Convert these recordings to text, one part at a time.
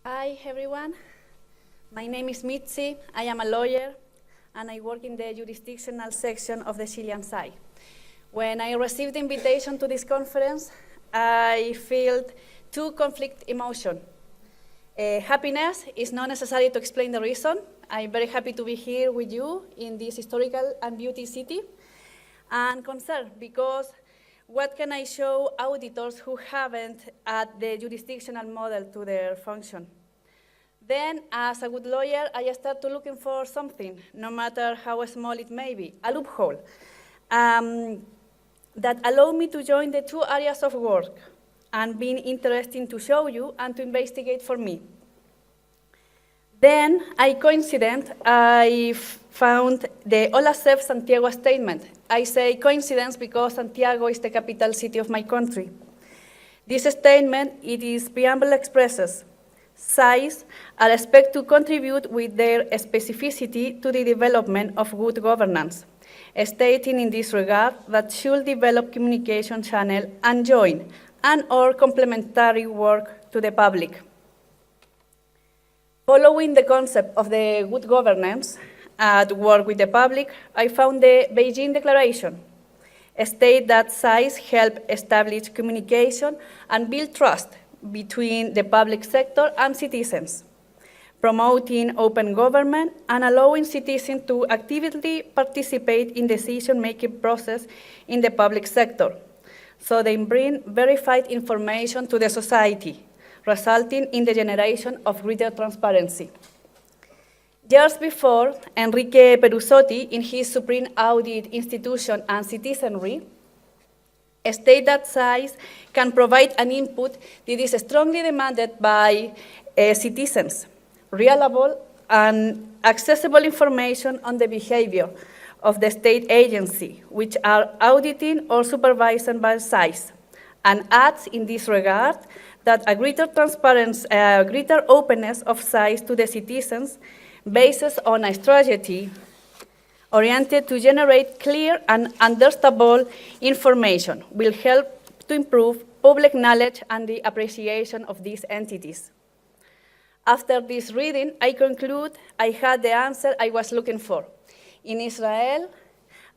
Hi, everyone. My name is Mitzi. I am a lawyer, and I work in the jurisdictional section of the Chilean SAI. When I received the invitation to this conference, I felt two conflict emotions. Happiness is not necessary to explain the reason. I'm very happy to be here with you in this historical and beauty city. And concern, because what can I show auditors who haven't added the jurisdictional model to their function? Then, as a good lawyer, I start looking for something, no matter how small it may be, a loophole, that allow me to join the two areas of work and being interesting to show you and to investigate for me. Then, I found the OLACEF Santiago statement. I say coincidence because Santiago is the capital city of my country. This statement, preamble expresses, SAIs are expected to contribute with their specificity to the development of good governance, stating in this regard that should develop communication channel and join and/or complementary work to the public. Following the concept of the good governance at work with the public, I found the Beijing Declaration, state that SAIs help establish communication and build trust between the public sector and citizens, promoting open government and allowing citizens to actively participate in decision-making process in the public sector, so they bring verified information to the society, resulting in the generation of greater transparency. Years before, Enrique Perusotti, in his Supreme Audit Institution and Citizenry, state that SAIs can provide an input that is strongly demanded by citizens, reliable and accessible information on the behavior of the state agency, which are auditing or supervised by SAIs, and adds in this regard that a greater transparency, greater openness of SAIs to the citizens based on a strategy oriented to generate clear and understandable information will help to improve public knowledge and the appreciation of these entities. After this reading, I conclude I had the answer I was looking for. In Israel,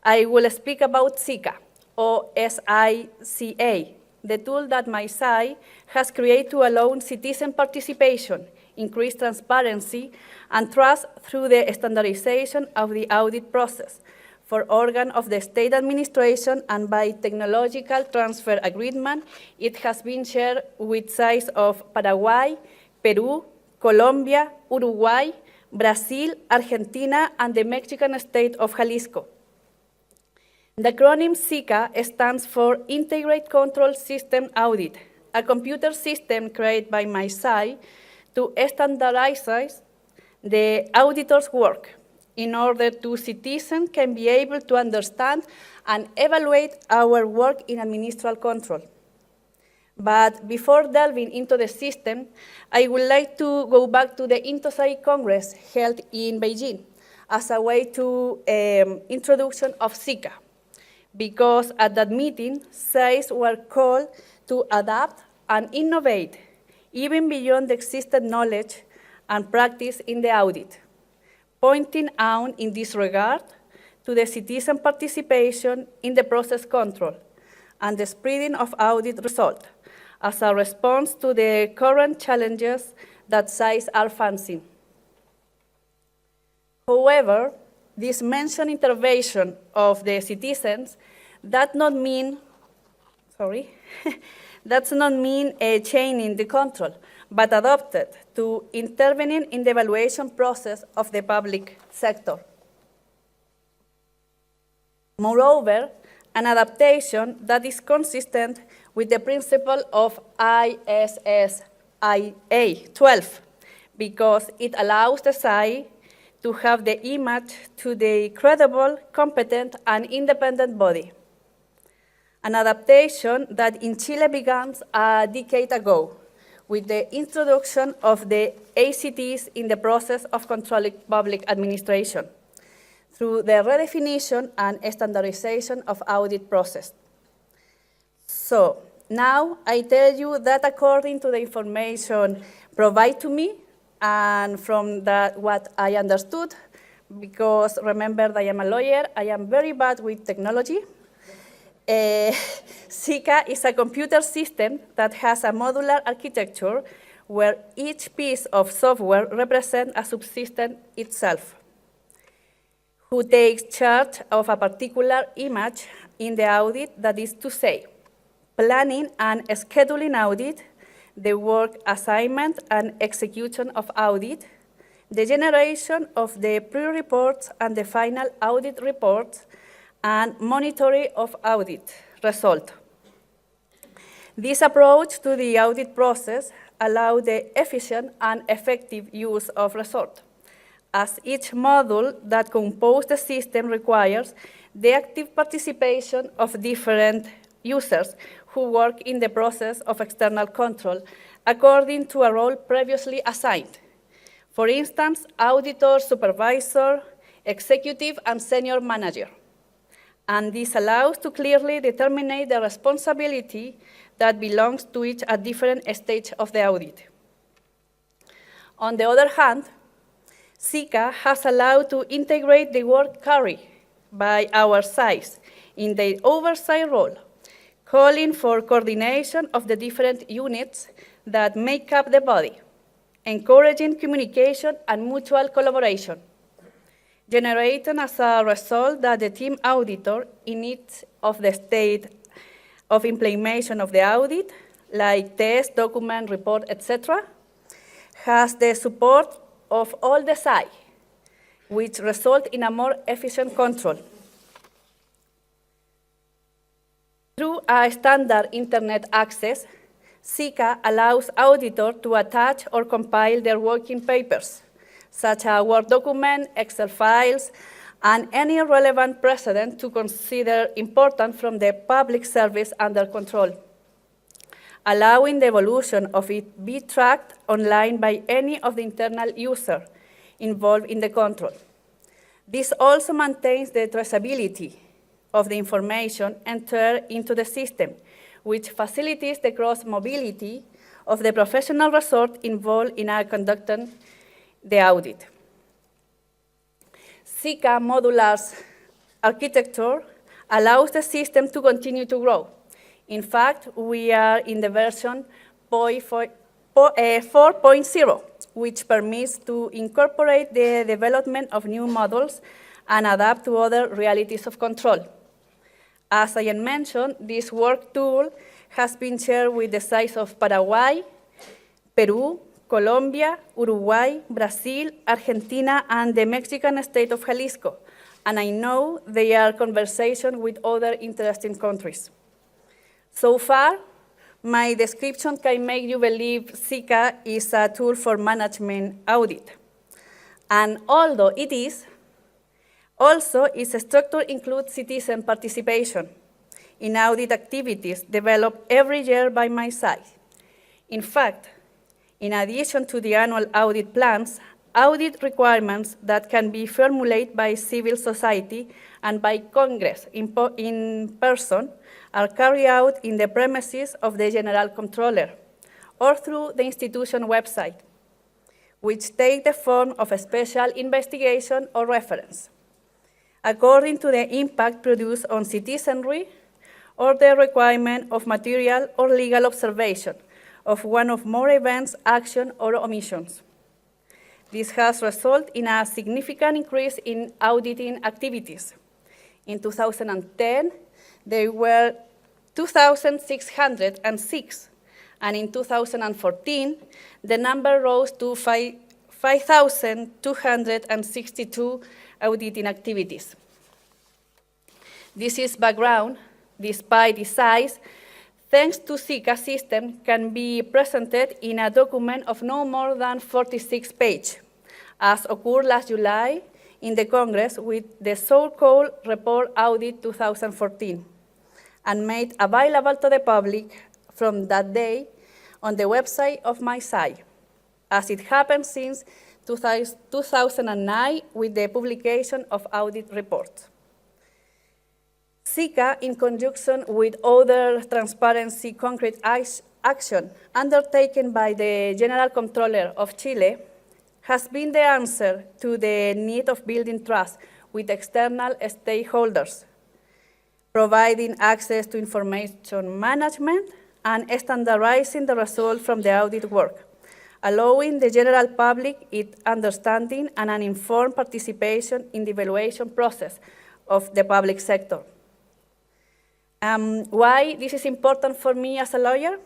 I will speak about SICA, or SICA, the tool that my SAI has created to allow citizen participation, increase transparency, and trust through the standardization of the audit process for organs of the state administration, and by technological transfer agreement, it has been shared with SAIs of Paraguay, Peru, Colombia, Uruguay, Brazil, Argentina, and the Mexican state of Jalisco. The acronym SICA stands for Integrated Control System Audit, a computer system created by my SAI to standardize the auditor's work in order to citizens can be able to understand and evaluate our work in administrative control. But before delving into the system, I would like to go back to the EuroSAI Congress held in Beijing as a way to introduction of SICA, because at that meeting, SAIs were called to adapt and innovate even beyond the existing knowledge and practice in the audit, pointing out in this regard to the citizen participation in the process control and the spreading of audit results as a response to the current challenges that SAIs are facing. However, this mentioned intervention of the citizens does not mean changing the control, but adopted to intervening in the evaluation process of the public sector. Moreover, an adaptation that is consistent with the principle of ISSIA 12, because it allows the SAI to have the image to the credible, competent, and independent body. An adaptation that in Chile began a decade ago with the introduction of the ACTs in the process of controlling public administration through the redefinition and standardization of audit process. So now I tell you that according to the information provide to me, and from that, what I understood, because remember that I am a lawyer, I am very bad with technology. SICA is a computer system that has a modular architecture where each piece of software represents a subsystem itself, who takes charge of a particular image in the audit, that is to say, planning and scheduling audit, the work assignment and execution of audit, the generation of the pre-reports and the final audit reports, and monitoring of audit result. This approach to the audit process allows the efficient and effective use of resources, as each module that composes the system requires the active participation of different users who work in the process of external control according to a role previously assigned. For instance, auditor, supervisor, executive, and senior manager. And this allows to clearly determine the responsibility that belongs to each at different stage of the audit. On the other hand, SICA has allowed to integrate the work carried by our SIs in the oversight role, calling for coordination of the different units that make up the body, encouraging communication and mutual collaboration, generating as a result that the team auditor in each of the state of implementation of the audit, like test, document, report, etc., has the support of all the SI, which result in a more efficient control. Through a standard internet access, SICA allows auditors to attach or compile their working papers, such as Word document, Excel files, and any relevant precedent to consider important from the public service under control, allowing the evolution of it be tracked online by any of the internal users involved in the control. This also maintains the traceability of the information entered into the system, which facilitates the cross-mobility of the professional resource involved in conducting the audit. SICA modular architecture allows the system to continue to grow. In fact, we are in the version 4.0, which permits to incorporate the development of new models and adapt to other realities of control. As I mentioned, this work tool has been shared with the sites of Paraguay, Peru, Colombia, Uruguay, Brazil, Argentina, and the Mexican state of Jalisco, and I know they are conversations with other interesting countries. So far, my description can make you believe SICA is a tool for management audit. And although it is, also its structure includes citizen participation in audit activities developed every year by my side. In fact, in addition to the annual audit plans, audit requirements that can be formulated by civil society and by Congress in person are carried out in the premises of the General Controller or through the institution website, which take the form of a special investigation or reference, according to the impact produced on citizenry or the requirement of material or legal observation of one or more events, action, or omissions. This has resulted in a significant increase in auditing activities. In 2010, there were 2,606, and in 2014, the number rose to 5,262 auditing activities. This is background. Despite its size, thanks to SICA system, can be presented in a document of no more than 46 pages, as occurred last July in the Congress with the so-called Report Audit 2014, and made available to the public from that day on the website of my site, as it happened since 2009 with the publication of audit reports. SICA, in conjunction with other transparency concrete action undertaken by the General Controller of Chile has been the answer to the need of building trust with external stakeholders, providing access to information management, and standardizing the results from the audit work, allowing the general public its understanding and an informed participation in the evaluation process of the public sector. Why this is important for me as a lawyer?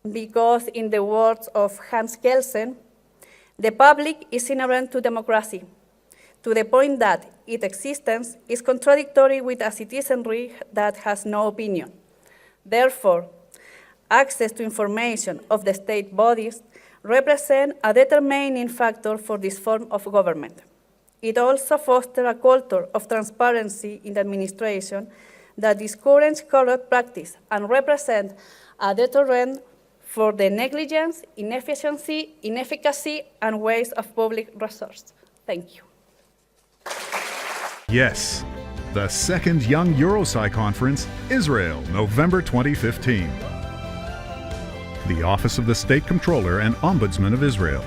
Because in the words of Hans Kelsen, the public is inherent to democracy, to the point that its existence is contradictory with a citizenry that has no opinion. Therefore, access to information of the state bodies represent a determining factor for this form of government. It also fosters a culture of transparency in the administration that discourages corrupt practice and represents a deterrent for the negligence, inefficiency, inefficacy, and waste of public resources. Thank you. Yes, the second Young EuroSAI Conference, Israel, November 2015. The Office of the State Comptroller and Ombudsman of Israel.